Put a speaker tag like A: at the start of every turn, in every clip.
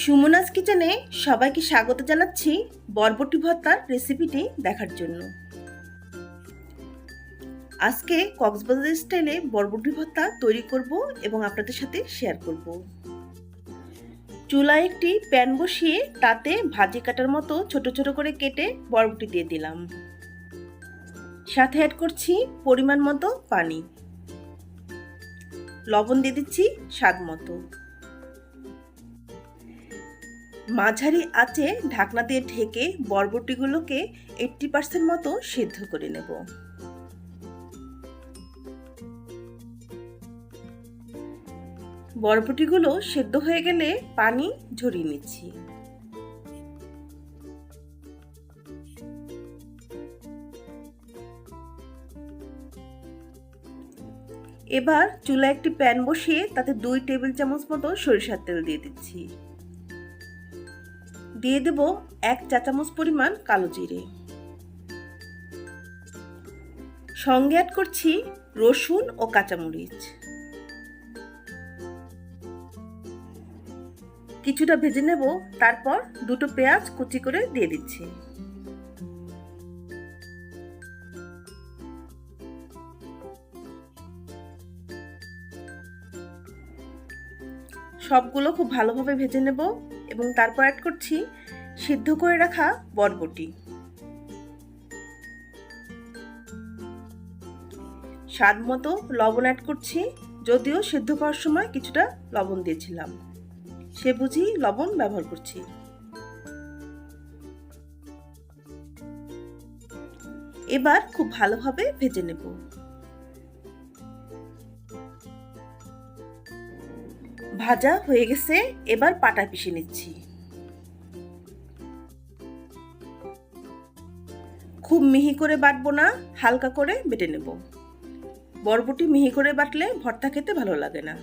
A: সুমনাস কিচেনে সবাইকে স্বাগত জানাচ্ছি বরবটি ভর্তার রেসিপিটি দেখার জন্য। আজকে কক্সবাজার স্টাইলে বরবটি ভর্তা তৈরি করব এবং আপনাদের সাথে শেয়ার করব। চুলায় একটি প্যান বসিয়ে তাতে ভাজি কাটার মতো ছোট ছোট করে কেটে বরবটি দিয়ে দিলাম। সাথে অ্যাড করছি পরিমাণ মতো পানি, লবণ দিয়ে দিচ্ছি স্বাদ মতো। মাঝারি আঁচে ঢাকনা দিয়ে ঢেকে বরবটিগুলোকে 80% মতো সিদ্ধ করে নেব। বরবটিগুলো সেদ্ধ হয়ে গেলে পানি ঝরিয়ে নিচ্ছি। এবার চুলায় একটি প্যান বসিয়ে তাতে 2 টেবিল চামচ মতো সরিষার তেল দিয়ে দিচ্ছি। দিয়ে দেব 1 চা চামচ পরিমাণ কালো জিরে, সঙ্গে অ্যাড করছি রসুন ও কাঁচামরিচ। কিছুটা ভেজে নেব, তারপর 2টো পেঁয়াজ কুচি করে দিয়ে দিচ্ছি। সবগুলো খুব ভালোভাবে ভেজে নেব এবং তারপর অ্যাড করছি সিদ্ধ করে রাখা বরবটি। স্বাদ মতো লবণ অ্যাড করছি, যদিও সিদ্ধ করার সময় কিছুটা লবণ দিয়েছিলাম, সে বুঝি লবণ ব্যবহার করছি। এবার খুব ভালোভাবে ভেজে নেব। ভাজা হয়ে গেছে, এবার পাটায় পিষে নিচ্ছি। খুব মিহি করে বাটবো না, হালকা করে বেটে নেব। বরবটি মিহি করে বাটলে ভর্তা খেতে ভালো লাগে না।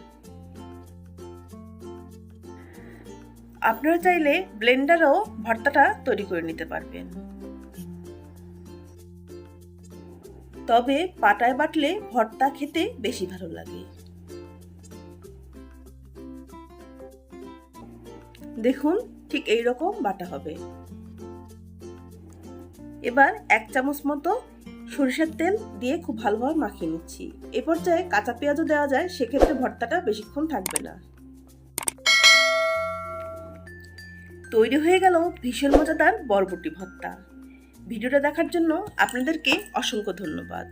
A: আপনারা চাইলে ব্লেন্ডারও ভর্তাটা তৈরি করে নিতে পারবেন, তবে পাটায় বাটলে ভর্তা খেতে বেশি ভালো লাগে। দেখুন, ঠিক এই রকম বাটা হবে। এবার 1 চামচ মতো সরিষার তেল দিয়ে খুব ভালোভাবে মাখিয়ে নিচ্ছি। এ পর্যায়ে কাঁচা পেঁয়াজও দেওয়া যায়, সেক্ষেত্রে ভর্তাটা বেশিক্ষণ থাকবে না। তৈরি হয়ে গেল ভীষণ মজাদার বরবটি ভর্তা। ভিডিওটা দেখার জন্য আপনাদেরকে অসংখ্য ধন্যবাদ।